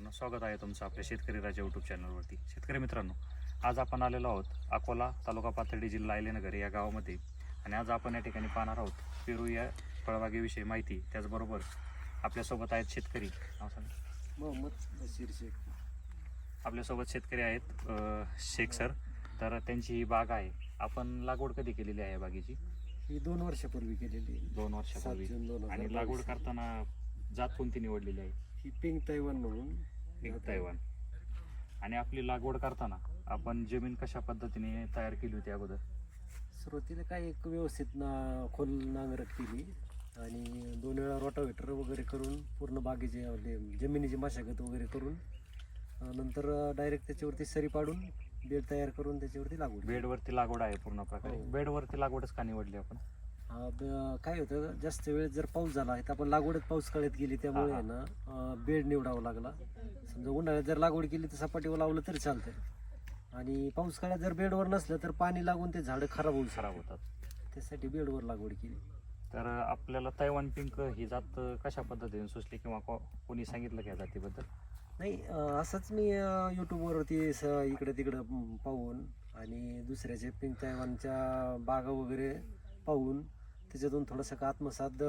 मित्रांनो, स्वागत आहे तुमचं आपल्या शेतकरी राजा यूट्यूब चॅनलवरती. शेतकरी मित्रांनो, आज आपण आलेलो आहोत अकोला तालुका पाथर्डी जिल्हा अहिल्यानगर या गावामध्ये. आणि आज आपण या ठिकाणी पाहणार आहोत पेरू या फळबागेविषयी माहिती. त्याचबरोबर आपल्यासोबत आहेत शेतकरी. नाव सांगा. मोहम्मद बशीर शेख. आपल्यासोबत शेतकरी आहेत शेख सर. तर त्यांची ही बाग आहे. आपण लागवड कधी केलेली आहे या बागेची? ही 2 वर्षापूर्वी केलेली. 2 वर्षापूर्वी. 7 जून 2022. आणि लागवड करताना जात कोणती निवडलेली आहे? ही पिंक तैवान म्हणून. Pink Taiwan. आणि आपली लागवड करताना आपण जमीन कशा पद्धतीने तयार केली होती अगोदर? सुरुवातीला काय एक व्यवस्थित खोल नांगरट केली आणि 2 वेळा रोटावेटर वगैरे करून पूर्ण बागेची जमिनीची मशागत वगैरे करून नंतर डायरेक्ट त्याच्यावरती सरी पाडून बेड तयार करून त्याच्यावरती लागवड. बेडवरती लागवड आहे पूर्ण प्रकारे. हो. बेडवरती लागवडच का निवडली आपण? काय होतं, जास्त वेळ जर पाऊस झाला तर आपण लागवडच पाऊस काळात गेली त्यामुळे आहे ना बेड निवडावा लागला. समजा उन्हाळ्यात जर लागवड केली तर सपाटीवर लावलं तरी चालतं, आणि पाऊस काळात जर बेडवर नसलं तर पाणी लागून ते झाडं खराब होतात. त्यासाठी बेडवर लागवड केली. तर आपल्याला तैवान पिंक ही जात कशा पद्धतीने सुचली किंवा कोणी सांगितलं का या जातीबद्दल? नाही, असंच मी यूट्यूबवरती इकडं तिकडं पाहून आणि दुसऱ्याचे पिंक तैवानच्या बागा वगैरे पाहून त्याच्यातून थोडंसं आत्मसात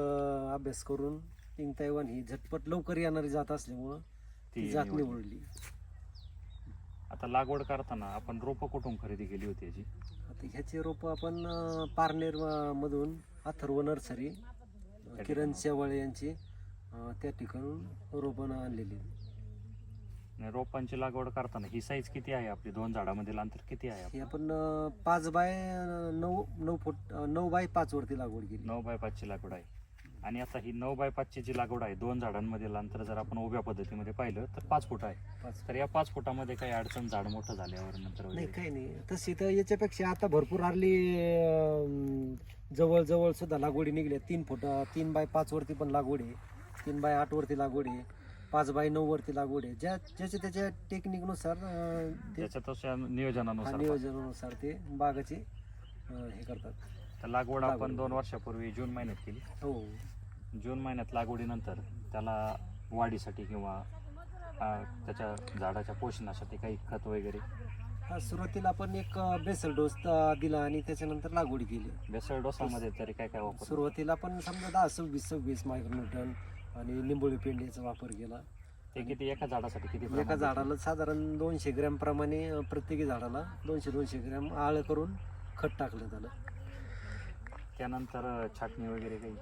अभ्यास करून पिंक तैवान ही झटपट लवकर येणारी जात असल्यामुळं ती जात निवडली. आता लागवड करताना आपण रोपं कुठून खरेदी केली होती याची? आता ह्याचे रोपं आपण पारनेर मधून अथर्व नर्सरी, किरण शेवाळे यांची त्या ठिकाणून रोपं आणलेली. आणि रोपांची लागवड करताना ही साईज किती आहे आपली? 2 झाडामधील अंतर किती आहे? हे आपण 5 बाय 9 फूट 9 बाय 5 वरती लागवड केली. 9 बाय 5 ची लागवड आहे. आणि आता ही 9 बाय 5 ची जी लागवड आहे, 2 झाडांमधील अंतर जर आपण उभ्या पद्धतीमध्ये पाहिलं तर 5 फूट आहे. तर या 5 फुटामध्ये काही अडचण झाड मोठं झाल्यावर नंतर नाही, वगैरे? काही नाही. तशी तर याच्यापेक्षा आता भरपूर हरली जवळ जवळ सुद्धा लागवडी निघल्या. 3 फूट 3 बाय 5 वरती पण लागवड आहे, 3 बाय 8 वरती लागवड आहे, 5 बाय 9 वरती लागवड आहे. ज्याच्या त्याच्या टेक्निकनुसार त्याच्या नियोजनानुसार ते बागाची हे करतात. तर लागवड आपण 2 वर्षापूर्वी जून महिन्यात केली. हो. जून महिन्यात लागवडीनंतर त्याला वाढीसाठी किंवा त्याच्या झाडाच्या पोषणासाठी काही खत वगैरे? सुरुवातीला आपण एक बेसल डोस दिला आणि त्याच्यानंतर लागवड केली. बेसल डोसामध्ये तरी काय काय वापर? सुरुवातीला आपण समजा 10-26 मायक्रोन्यूटन आणि लिंबोळी पेंडीचा वापर केला. ते किती एका झाडासाठी किती एका प्रमाणात? झाडाला साधारण 200 ग्रॅम प्रमाणे प्रत्येकी झाडाला 200 ग्रॅम आळ करून खत टाकलं त्याला. त्यानंतर छाटणी वगैरे काही?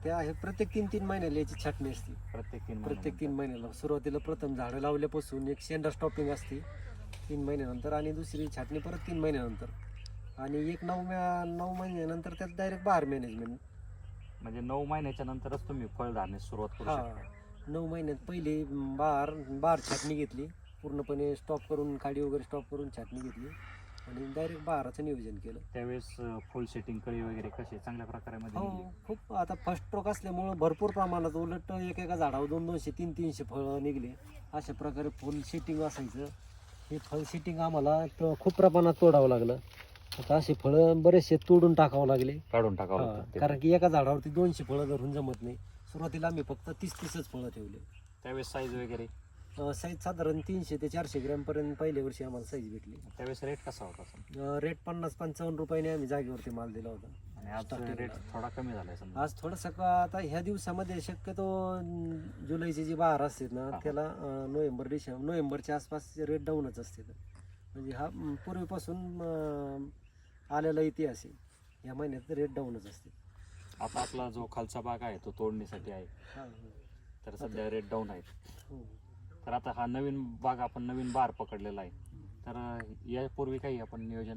ते आहे प्रत्येक 3-3 महिन्याला याची छाटणी असते. प्रत्येक 3 महिन्याला. सुरुवातीला प्रथम झाडं लावल्यापासून एक शेंडा स्टॉपिंग असते 3 महिन्यानंतर, आणि दुसरी छाटणी परत 3 महिन्यानंतर, आणि एक 9 महिन्यानंतर त्यात डायरेक्ट बहार मॅनेजमेंट. म्हणजे 9 महिन्याच्या नंतरच तुम्ही फळ धारण्यास सुरुवात करू शकता? 9 महिन्यात पहिली बहार छाटणी घेतली, पूर्णपणे स्टॉप करून काडी वगैरे स्टॉप करून छाटणी घेतली आणि डायरेक्ट बहाराचं नियोजन केलं. त्यावेळेस फुल सेटिंग कळी वगैरे कशी चांगल्या प्रकारे मध्ये हो, निघली? खूप. आता फर्स्ट स्ट्रोक असल्यामुळं भरपूर प्रमाणात, उलट एका झाडावर 200, 300 फळं निघले. अशा प्रकारे फुल सेटिंग असायचं. हे फळ सेटिंग आम्हाला खूप प्रमाणात तोडावं लागलं. आता असे फळं बरेचसे तोडून टाकावं लागले, काढून टाकावं लागतं. कारण की एका झाडावरती 200 फळं धरून जमत नाही. सुरुवातीला आम्ही फक्त 30-30च फळं ठेवले. त्यावेळेस साईज वगैरे? साईज साधारण 300 ते 400 ग्रॅम पर्यंत पहिल्या वर्षी आम्हाला साईज भेटली. त्यावेळेस रेट कसा होता? रेट 50-55 रुपयाने आम्ही जागेवरती माल दिला होता. आणि आज रेट थोडा कमी झालाय समजा? आज थोडंसं आता ह्या दिवसामध्ये शक्यतो जुलैची जी बहार असते ना, त्याला नोव्हेंबरच्या आसपास रेट डाऊनच असते. म्हणजे हा पूर्वीपासून आलेला इतिहास आहे. ह्या महिन्यात रेट डाऊनच असते. आता आपला जो खालचा भाग आहे तो तोडणीसाठी आहे, तर सध्या रेट डाऊन आहे. तर आता हा नवीन भाग आपण नवीन बार पकडलेला आहे, तर यापूर्वी काही आपण नियोजन?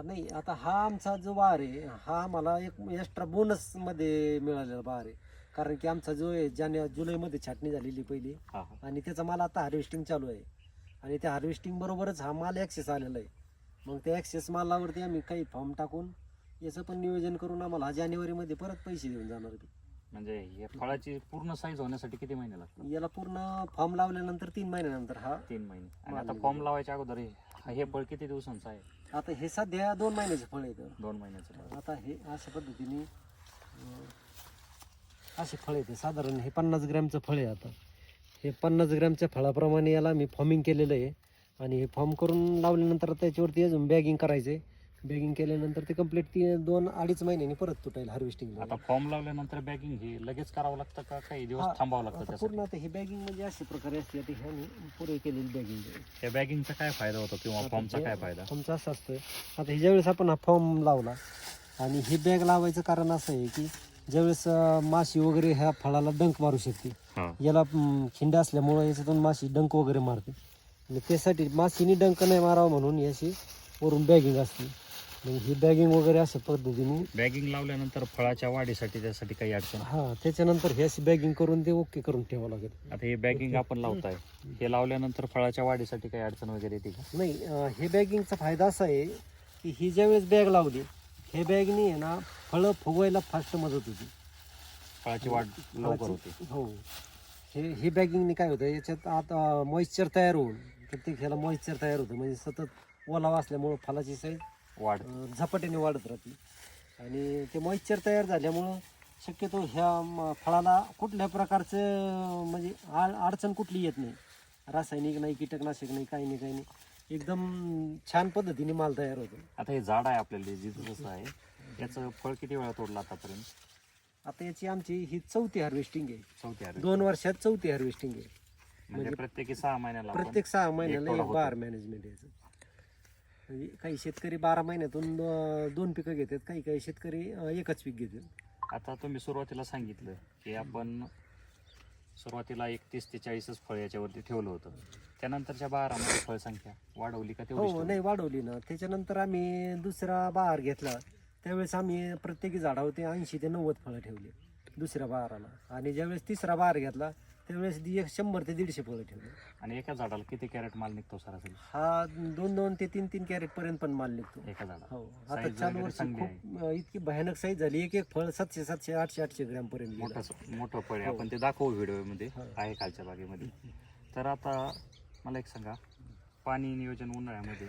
नाही, आता हा आमचा जो बहार आहे हा आम्हाला एक एक्स्ट्रा बोनसमध्ये मिळालेला बहार आहे. कारण की आमचा जो आहे जुलैमध्ये छाटणी झालेली पहिली, आणि त्याचा माल आता हार्वेस्टिंग चालू आहे, आणि त्या हार्वेस्टिंग बरोबरच हा माल ॲक्सेस आलेला आहे. मग त्या ॲक्सेस मालावरती आम्ही काही फॉर्म टाकून याचं पण नियोजन करून आम्हाला जानेवारीमध्ये परत पैसे देऊन जाणार. म्हणजे या फळाची पूर्ण साईज होण्यासाठी किती महिने लागतात? याला पूर्ण फॉर्म लावल्यानंतर 3 महिन्यानंतर हा 3 महिने. आणि आता फॉर्म लावायच्या अगोदर हे फळ किती दिवसांचं आहे? आता हे सध्या 2 महिन्याचे फळ येतं. 2 महिन्याचं. आता हे अशा पद्धतीने असे फळ येते. साधारण हे 50 ग्रॅमचं फळ आहे. आता हे 50 ग्रॅमच्या फळाप्रमाणे याला मी फॉर्मिंग केलेलं आहे आणि हे फॉर्म करून लावल्यानंतर त्याच्यावरती अजून बॅगिंग करायचं आहे. बॅगिंग केल्यानंतर ते कम्प्लीट 2-2.5 महिन्यांनी परत तुटायला हार्वेस्टिंग. आता फॉर्म लावल्यानंतर बॅगिंग हे लगेच करावं लागतं का काही दिवस हा, थांबावं लागतं आता त्यासाठी? पूर्ण आता ही बॅगिंग म्हणजे अशा प्रकारे असते. आता ह्याने पुरे केलेली बॅगिंग आहे. त्या बॅगिंगचा काय फायदा होतो किंवा फॉर्मचा काय फायदा? फॉर्मचा असं असतं, आता हे ज्यावेळेस आपण हा फॉर्म लावला आणि ही बॅग लावायचं कारण असं आहे की ज्यावेळेस माशी वगैरे ह्या फळाला डंक मारू शकते. हा. याला खिंड असल्यामुळे याच्यातून माशी डंक वगैरे मारते आणि त्यासाठी माशीने डंक नाही मारावं म्हणून याची वरून बॅगिंग असते. मग ही बॅगिंग वगैरे अशा पद्धतीने बॅगिंग लावल्यानंतर फळाच्या वाढीसाठी त्यासाठी काही अडचण? हा, त्याच्यानंतर हे अशी बॅगिंग करून ते ओके करून ठेवावं लागेल. आता हे बॅगिंग आपण लावताय, हे लावल्यानंतर फळाच्या वाढीसाठी काही अडचण वगैरे येते का? नाही, हे बॅगिंगचा फायदा असा आहे की ही ज्यावेळेस बॅग लावली, हे बॅगनी आहे ना फळं फुगवायला फास्ट मदत होती. फळाची वाढ लवकर होते. हो, ही बॅगिंगने काय होतं, याच्यात आता मॉइश्चर तयार होऊन प्रत्येक ह्याला मॉइश्चर तयार होतं, म्हणजे सतत ओलावा असल्यामुळं फळाची साईज वाढ झपाट्याने वाढत राहते आणि ते मॉइश्चर तयार झाल्यामुळं शक्यतो ह्या फळाला कुठल्या प्रकारचं म्हणजे अडचण कुठली येत नाही. रासायनिक नाही, कीटकनाशक नाही, काही नाही. एकदम छान पद्धतीने माल तयार होतो. आता हे झाड आहे आपल्याला जिथं जसं आहे, याचं फळ किती वेळा तोडलं आतापर्यंत? आता याची आमची ही 4थी हार्वेस्टिंग आहे. 4थी हार्वेस्टिंग. 2 वर्षात 4थी हार्वेस्टिंग आहे. म्हणजे प्रत्येकी 6 महिन्याला आपण प्रत्येक 6 महिन्याला तोडा एक होतो. बार मॅनेजमेंट याचं. म्हणजे काही शेतकरी 12 महिन्यातून 2 पिकं घेतात, काही शेतकरी एकच पीक घेतात. आता तुम्ही सुरुवातीला सांगितलं की आपण सुरुवातीला 31 ते 40च फळ याच्यावरती ठेवलं होतं, त्यानंतरच्या बहारामध्ये फळ संख्या वाढवली का तेवढीच हो, ठेवली? नाही वाढवली ना. त्याच्यानंतर आम्ही दुसरा बहार घेतला, त्यावेळेस आम्ही प्रत्येकी झाडावरती 80 ते 90 फळं ठेवली दुसऱ्या बहाराला. आणि ज्यावेळेस तिसरा बहार घेतला त्यावेळेस 100 ते 150 फळं ठेवली. आणि एका झाडाला किती कॅरेट माल निघतो सरासरी? हा 2 ते 3 कॅरेट पर्यंत पण माल निघतो एका झाडाला हो. आता Size चालू वगैरे वर्षी चांगली खूप इतकी भयानक साईज झाली, एक फळ 700, 800 ग्रॅम पर्यंत गेलं. मोठं फळ आहे. हो. आपण ते दाखवू व्हिडिओमध्ये हो. आहे खालच्या बागेमध्ये. तर आता मला एक सांगा, पाणी नियोजन उन्हाळ्यामध्ये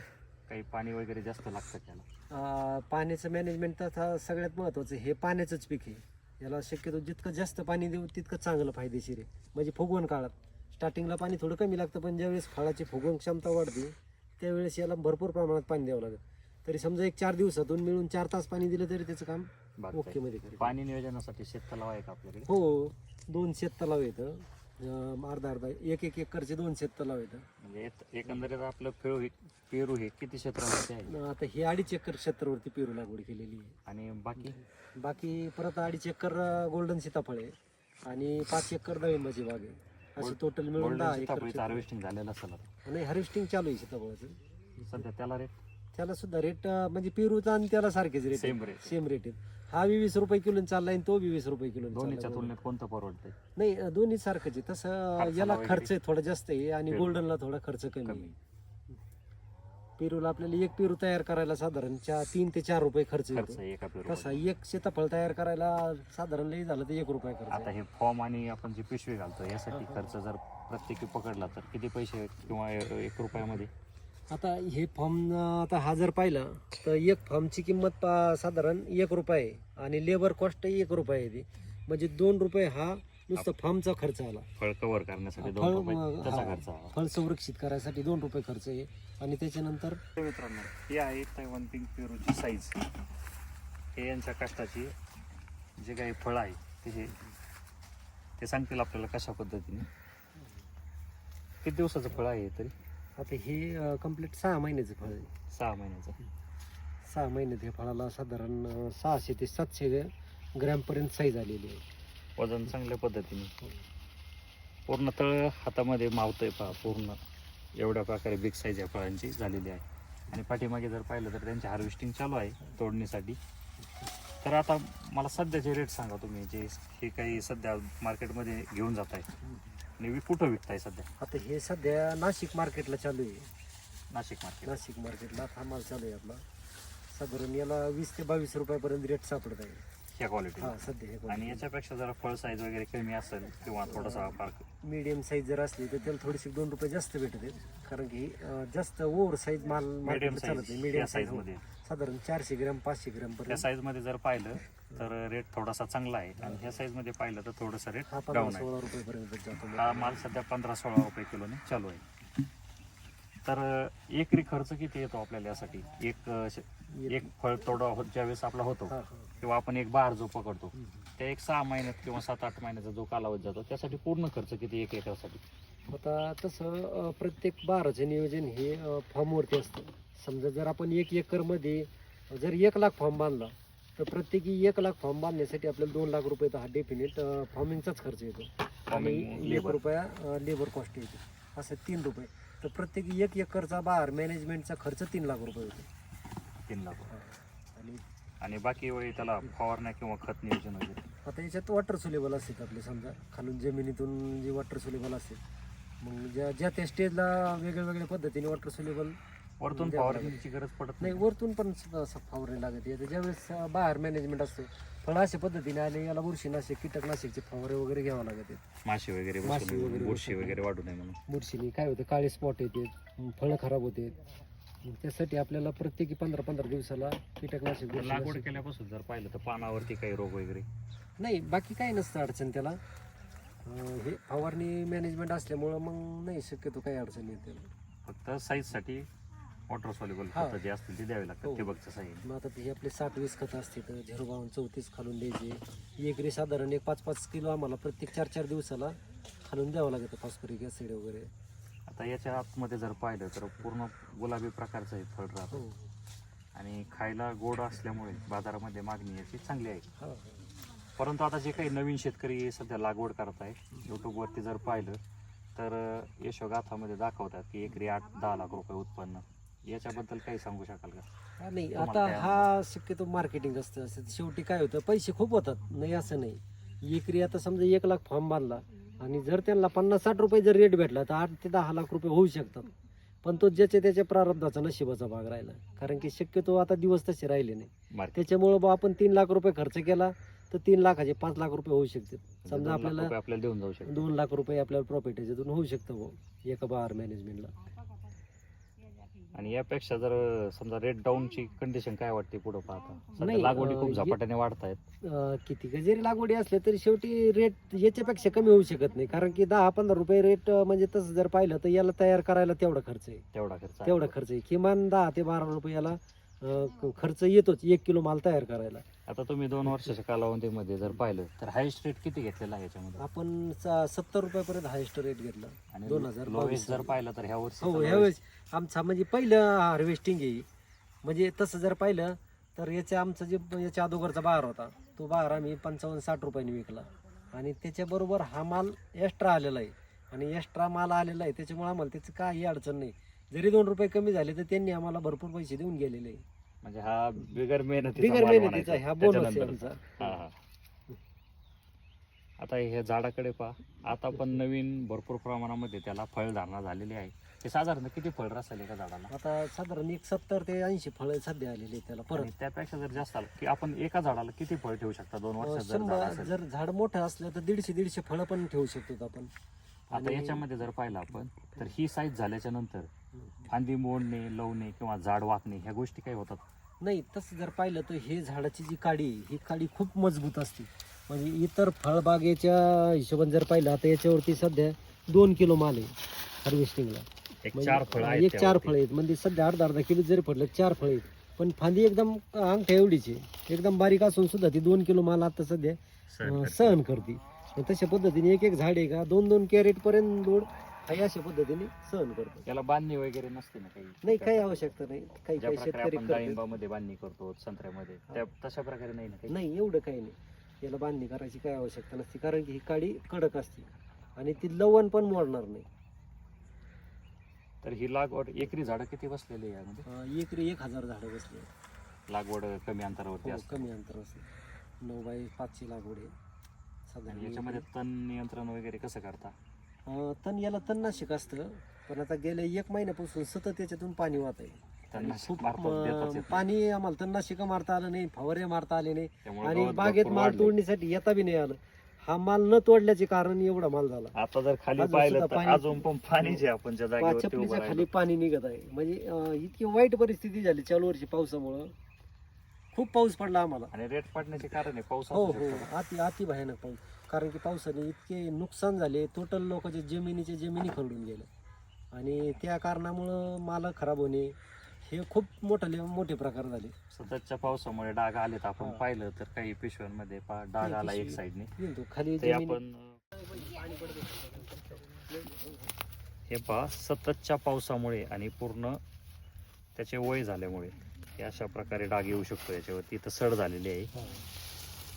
काही पाणी वगैरे जास्त लागतं त्याला? पाण्याचं मॅनेजमेंट तथा सगळ्यात महत्त्वाचं हे पाण्याचंच पीक आहे. याला शक्यतो जितकं जास्त पाणी देऊ तितकं चांगलं फायदेशीर आहे. म्हणजे फुगवण काळात स्टार्टिंगला पाणी थोडं कमी लागतं, पण ज्यावेळेस फळाची फुगवण क्षमता वाढते त्यावेळेस याला भरपूर प्रमाणात पाणी द्यावं लागतं. तरी समजा एक 4 दिवसातून मिळून 4 तास पाणी दिलं तरी त्याचं काम ओके मध्ये करेल. पाणी नियोजनासाठी शेततलाव आहे का आपल्याकडे? हो, 2 शेततलाव येतं, अर्धा एक एकरचे 2 शेततलाव येतं. म्हणजे एकंदरीत आपलं पेरू हे किती क्षेत्रावरती आहे? आता हे 2.5 एकर क्षेत्रावरती पेरू लागवड केलेली आहे. आणि बाकी परत 2.5 एकर गोल्डन सीताफळ आहे आणि 5 एकर डाळिंबाची बाग आहे. अशी टोटल मिळून 10 एकर हार्वेस्टिंग झालेलं असेल आता? नाही, हार्वेस्टिंग चालू आहे सीताफळाचं सध्या. त्याला रेट? त्याला सुद्धा रेट म्हणजे पेरूचा आणि त्याला सारखेच रेट, सेम रेट आहेत. हा 20 रुपये किलो चाललाय आणि तो 20 रुपये किलो. दोन्हीच्या तुलनेत कोणतं परवडतंय? नाही, दोन्ही सारखंच आहे. तसं याला खर्च थोडा जास्त आहे आणि गोल्डनला थोडा खर्च कमी आहे. पेरूला आपल्याला एक पेरू तयार करायला साधारण 3 ते 4 रुपये खर्च येतो. एका पेरू. तसा एक सीताफळ तयार करायला साधारण लई झालं तर 1 रुपया खर्च. आता हे फॉर्म आणि आपण जी पिशवी घालतो यासाठी खर्च जर प्रत्येकी पकडला तर किती पैसे किंवा 1 रुपयामध्ये? आता हे फॉर्म आता हा जर पाहिला तर एक फॉर्मची किंमत साधारण 1 रुपया आहे आणि लेबर कॉस्ट 1 रुपया आहे. म्हणजे 2 रुपये हा नुसतं फॉर्मचा खर्च आला. फळ कव्हर करण्यासाठी 2 रुपये त्याचा खर्च आला. फळ संरक्षित करायसाठी 2 रुपये खर्च आहे. आणि त्याच्यानंतर मित्रांनो, ही आहे तैवान पिंक पेरूची साईज. हे यांच्या कष्टाची जे काही फळ आहे ते सांगतील आपल्याला कशा पद्धतीने. किती दिवसाचं फळ आहे तरी? आता हे कम्प्लीट 6 महिन्याचं फळ आहे. 6 महिन्याचं. 6 महिन्यात या फळाला साधारण 600 ते 700 ग्रॅम पर्यंत साईज आलेली आहे. वजन चांगल्या पद्धतीने पूर्ण तळ हातामध्ये मावतंय पहा. पूर्ण एवढ्या प्रकारे बिग साईज या फळांची झालेली आहे. आणि पाठीमागे जर पाहिलं तर त्यांची हार्वेस्टिंग चालू आहे तोडणीसाठी. तर आता मला सध्याचे रेट सांगा तुम्ही, जे हे काही सध्या मार्केटमध्ये घेऊन जात आहे आणि कुठं विकताय सध्या? आता हे सध्या नाशिक मार्केटला चालू आहे. नाशिक मार्केटला हा माल चालू आहे आपला. साधारण याला 20 ते 22 रुपयापर्यंत रेट सापडत आहे ह्या क्वालिटी. हा सध्या. आणि याच्यापेक्षा जरा फळ साईज वगैरे कमी असेल किंवा थोडासा फार मीडियम साईज जर असली तर त्याला थोडीशी 2 रुपये जास्त भेटत आहेत, कारण की जास्त ओव्हर साईज माल मार्केटला चालत नाही. मीडियम साईज मध्ये साधारण 400 ग्रॅम 500 ग्रॅम त्या पर्यंत. साईज मध्ये जर पाहिलं तर रेट थोडासा चांगला आहे. आणि ह्या साईज मध्ये पाहिलं तर थोडंसं रेट हा डाऊन 15-16 आहे. रुपयेपर्यंत जातो. हा माल सध्या 15-16 रुपये किलोने चालू आहे. तर एकरी खर्च किती येतो आपल्याला यासाठी? एक फळ तोडा ज्यावेळेस आपला होतो हा, किंवा आपण एक बहार जो पकडतो त्या एक 6 महिन्यात किंवा 7-8 महिन्याचा जो कालावधी जातो त्यासाठी पूर्ण खर्च किती एक एकरसाठी? आता तसं प्रत्येक बहाराचं नियोजन हे फॉर्मवरती असतं. समजा जर आपण 1 एकरमध्ये जर 1 लाख फॉर्म बांधला तर प्रत्येकी 1 लाख फॉर्म बांधण्यासाठी आपल्याला 2 लाख रुपये तर हा डेफिनेट फॉर्मिंगचाच खर्च येतो. आणि Farming 1 रुपया लेबर कॉस्ट येते, असं 3 रुपये. तर प्रत्येकी 1 एकरचा बहार मॅनेजमेंटचा खर्च 3 लाख रुपये होतो. 3 लाख. आणि आणि बाकी वेळी त्याला फवारण्या किंवा खत नियोजन वगैरे? आता याच्यात वॉटर सोलेबल असतात आपले, समजा खालून जमिनीतून जे वॉटर सोलेबल असते, मग ज्या त्या स्टेजला वेगळ्या वेगळ्या पद्धतीने वॉटर सोलेबल वरतून फवारण्याची गरज पडत नाही, वरतून पण फवारणी लागते. आता ज्यावेळेस बाहेर मॅनेजमेंट असतो फळ अशा पद्धतीने आले, याला बुरशीनाशक कीटकनाशकचे फवारे वगैरे घ्यावं लागते. माशी वगैरे बुरशी वगैरे वाढू नये म्हणून. बुरशीने काय होते, काळे स्पॉट येते, फळं खराब होते. त्यासाठी आपल्याला प्रत्येकी 15-15 दिवसाला कीटकनाशक लागवड बुरशीनाशक- केल्यापासून जर पाहिलं तर पानावरती काही रोग वगैरे? नाही, बाकी काही नसतं अडचण त्याला. हे फवारणी मॅनेजमेंट असल्यामुळं मग नाही शक्यतो काही अडचण येते. फक्त साईजसाठी वॉटर सॉल्युबल हा. खतं जे असतील ते द्यावे लागतात हो. ठिबकच्या साह्याने. मग आता ते आपले 60-20 खतं असते तर 052-34 खालून द्यायचे. एकरी साधारण एक 5-5 किलो आम्हाला प्रत्येक 4-4 दिवसाला खालून द्यावं लागतं फॉस्फरिक ॲसिड वगैरे. आता याच्या आतमध्ये जर पाहिलं तर पूर्ण गुलाबी प्रकारचं हे फळ राहतं. हो. आणि खायला गोड असल्यामुळे बाजारामध्ये मागणी याची चांगली आहे. हा. परंतु आता जे काही नवीन शेतकरी सध्या लागवड करत आहे, यूट्यूबवरती जर पाहिलं तर यशोगाथामध्ये दाखवतात की एकरी 8-10 लाख रुपये उत्पन्न. याच्याबद्दल काही सांगू शकाल का? नाही, तुम्हाला आता काय हा शक्यतो मार्केटिंग असतं. शेवटी काय होतं, पैसे खूप होतात, नाही असं नाही. एकरी आता समजा 1 लाख फॉर्म बांधला आणि जर त्यांना 50-60 रुपये जर रेट भेटला तर 8 ते 10 लाख रुपये होऊ शकतात. पण तो ज्याच्या त्याच्या प्रारब्धाचा नशिबाचा भाग राहिला. कारण की शक्यतो आता दिवस तसे राहिले नाही. मार्केट त्याच्यामुळं बा आपण 3 लाख रुपये खर्च केला तर 3 लाखाचे 5 लाख रुपये होऊ शकतात. समजा आपल्याला आपल्याला देऊन जाऊ शकतो. 2 लाख रुपये आपल्याला प्रॉफिट याच्यातून होऊ शकतं भाऊ एका बहार मॅनेजमेंटला. आणि यापेक्षा जर समजा रेट डाऊनची कंडिशन काय वाटते पुढे पाहता? सध्या नाही, लागवडी खूप झपाट्याने वाढतायत. किती का जरी लागवडी असल्या तरी शेवटी रेट याच्यापेक्षा कमी होऊ शकत नाही. कारण की 10-15 रुपये रेट म्हणजे तसं जर पाहिलं तर याला तयार करायला तेवढा खर्च आहे. तेवढा खर्च आहे. किमान 10 ते 12 रुपये याला खर्च येतोच 1 किलो माल तयार करायला. आता तुम्ही 2 वर्षाच्या कालावधीमध्ये जर पाहिलं तर हायस्ट रेट किती घेतलेला आहे याच्यामध्ये? आपण 70 रुपयापर्यंत हायस्ट रेट घेतला. आणि 2022 लोवेस्ट जर पाहिलं तर ह्या वर्षी हो, ह्यावेळेस आमचा म्हणजे पहिलं हार्वेस्टिंग आहे. म्हणजे तसं जर पाहिलं तर आमचा जे याच्या अगोदरचा बहार होता तो बहार आम्ही 55-60 रुपयांनी विकला. आणि त्याच्याबरोबर हा माल एक्स्ट्रा आलेला आहे. आणि एक्स्ट्रा माल आलेला आहे त्याच्यामुळे आम्हाला त्याची काही अडचण नाही. जरी 2 रुपये कमी झाले तर त्यांनी आम्हाला भरपूर पैसे देऊन गेलेले आहे. म्हणजे हा बिगर मेहनतीचा बिगर माल मेहनतीचा म्हणायचा. हा बोनस आहे त्याच्यानंतर आमचा. हा, हा. आता ह्या झाडाकडे पहा, आता पण नवीन भरपूर प्रमाणामध्ये त्याला फळधारणा झालेली आहे. ते साधारण किती फळ असेल एका झाडाला? आता साधारण 70 ते 80 फळ सध्या आलेली आहेत त्याला. आणि परत त्यापेक्षा जर जास्त आलं की आपण एका झाडाला किती फळ ठेवू शकता 2 वर्षात जर झाड 100 असेल? जर झाड मोठं असलं तर 150-150 फळं पण ठेवू शकतो आपण. आता याच्यामध्ये जर पाहिलं आपण तर ही साईज झाल्याच्या नंतर फांदी मोडणे, लवणे किंवा झाड वाकणे ह्या गोष्टी काही होतात? नाही, तसं जर पाहिलं तर हे झाडाची जी काडी आहे, ही काडी खूप मजबूत असते. म्हणजे इतर फळबागेच्या हिशोबाने जर पाहिलं आता याच्यावरती सध्या 2 किलो माल आहे हार्वेस्टिंगला. एक 4 फळ आहेत एक 4 त्यावरती. फळ आहेत. म्हणजे सध्या अर्धा किलो जरी पडलं 4 फळ आहेत. पण फांदी एकदम अंगठ्या एवढीच आहे, एकदम बारीक असून सुद्धा ती 2 किलो माल आता सध्या सहन करते. तशा पद्धतीने एक झाड आहे का 2-2 कॅरेट पर्यंत लोड काही अशा पद्धतीने सहन करतो. त्याला बांधणी वगैरे नसते ना काही? नाही, काही आवश्यकता नाही. काही ज्या काही प्रकारे शेतकरी आपण करतात. डाळिंबामध्ये बांधणी करतो, संत्र्यामध्ये, त्या तशा प्रकारे नाही ना काही? नाही, एवढं काही नाही. याला बांधणी करायची काही आवश्यकता नसते. कारण की ही काडी कडक असते आणि ती लवण पण मोडणार नाही. तर ही लागवड एकरी झाडं किती बसलेली आहे यामध्ये? एकरी 1000 झाडं बसले. लागवड कमी अंतरावरती हो, असते. कमी अंतर असते. 9x5 लागवड आहे आणि साधारण. याच्यामध्ये तण नियंत्रण वगैरे कसं करता? तण याला तणनाशक असतं. पण आता गेल्या 1 महिन्यापासून सतत त्याच्यातून पाणी वाहत आहे. तणनाशक मारफत देताच येत नाही. पाणी आम्हाला तणनाशक मारता आलं नाही, फवारे मारता आले नाही. त्यामुळे आणि गवत बागेत भरपूर माल वाढलंय. तोडण्यासाठी येता बी नाही आलं. हा माल न तोडल्याचे कारण एवढा माल झाला. आता जर खाली अजून पाहिलं सुद्धा तर पाणी- अजून पण पाणी जे आपण ज्या जागेवरती उभं चपलीच्या राहिलो, खाली पाणी निघत आहे. म्हणजे इतकी वाईट परिस्थिती झाली चालू वर्षी पावसामुळं. खूप पाऊस पडला आम्हाला. आणि रेट पडण्याचे कारण आहे पाऊस हो असू हो, शकतो का? अति भयानक पाऊस. कारण की पावसाने इतके नुकसान झाले, टोटल लोकांचे जमिनी खरडून गेल्या आणि त्या कारणामुळं माल खराब होणे हे खूप मोठे प्रकार झाले. सततच्या पावसामुळे डाग आलेत. आपण हा. पाहिलं तर काही पिशव्यांमध्ये डाग आला एक साईडने. तो खाली ते जमिनी आपण हे पहा, सततच्या पावसामुळे आणि पूर्ण त्याचे वय झाल्यामुळे हे अशा प्रकारे डाग येऊ शकतो याच्यावरती. इथं सड झालेली आहे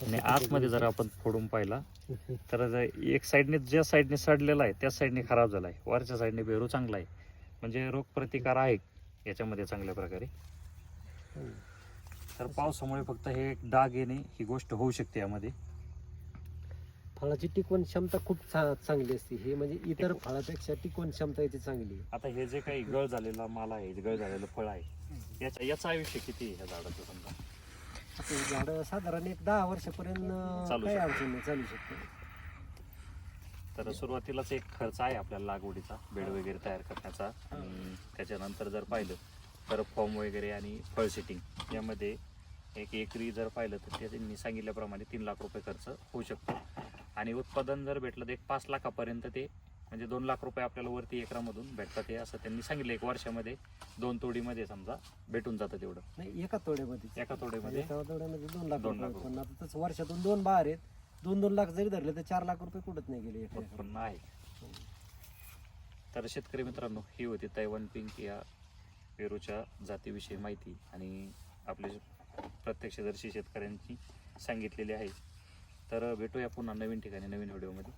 आणि आतमध्ये जर आपण फोडून पाहिला तर एक साईडने ज्या साईडने सडलेला आहे त्या साईडने खराब झाला आहे, वरच्या साईडने पेरू चांगला आहे. म्हणजे रोगप्रतिकार आहे याच्यामध्ये चांगल्या प्रकारे. तर पावसामुळे फक्त हे डाग येणे ही गोष्ट होऊ शकते यामध्ये. फळाची टिकवण क्षमता खूप चांगली असते. हे म्हणजे इतर फळापेक्षा टिकवण क्षमता याची चांगली आहे. आता हे जे काही गळ झालेला माल आहे, गळ झालेलं फळ आहे, याचं आयुष्य किती आहे ह्या झाडाचं समजा? आता हे झाड साधारण एक 10 वर्षापर्यंत चालू काही शकतं. अडचण नाही, चालू शकते. तर सुरुवातीलाच एक खर्च आहे आपल्याला लागवडीचा, बेड वगैरे तयार करण्याचा. आणि त्याच्यानंतर जर पाहिलं तर फॉर्म वगैरे आणि फळ सेटिंग यामध्ये एक एकरी जर पाहिलं तर ते त्यांनी सांगितल्याप्रमाणे 3 लाख रुपये खर्च होऊ शकतो. आणि उत्पादन जर भेटलं तर एक 5 लाखापर्यंत ते, म्हणजे 2 लाख रुपये आपल्याला वरती एकरामधून भेटतात. हे असं त्यांनी सांगितलं. 1 वर्षामध्ये 2 तोडीमध्ये समजा भेटून जातं तेवढं. नाही, एका तोड्यामध्ये एका तोडीमध्ये 2 लाख 2 लाख रुपये उत्पन्न. आता तसं वर्षातून 2 बहार आहेत, 2 लाख जरी धरले तर 4 लाख रुपये कुठंच नाही गेले एका एकरात. उत्पन्न आहे. तर शेतकरी मित्रांनो, ही होती तैवान पिंक या पेरूच्या जातीविषयी माहिती आणि आपले प्रत्यक्षदर्शी शेतकऱ्यांची सांगितलेली आहे. तर भेटूया पुन्हा नवीन ठिकाणी नवीन व्हिडिओमध्ये.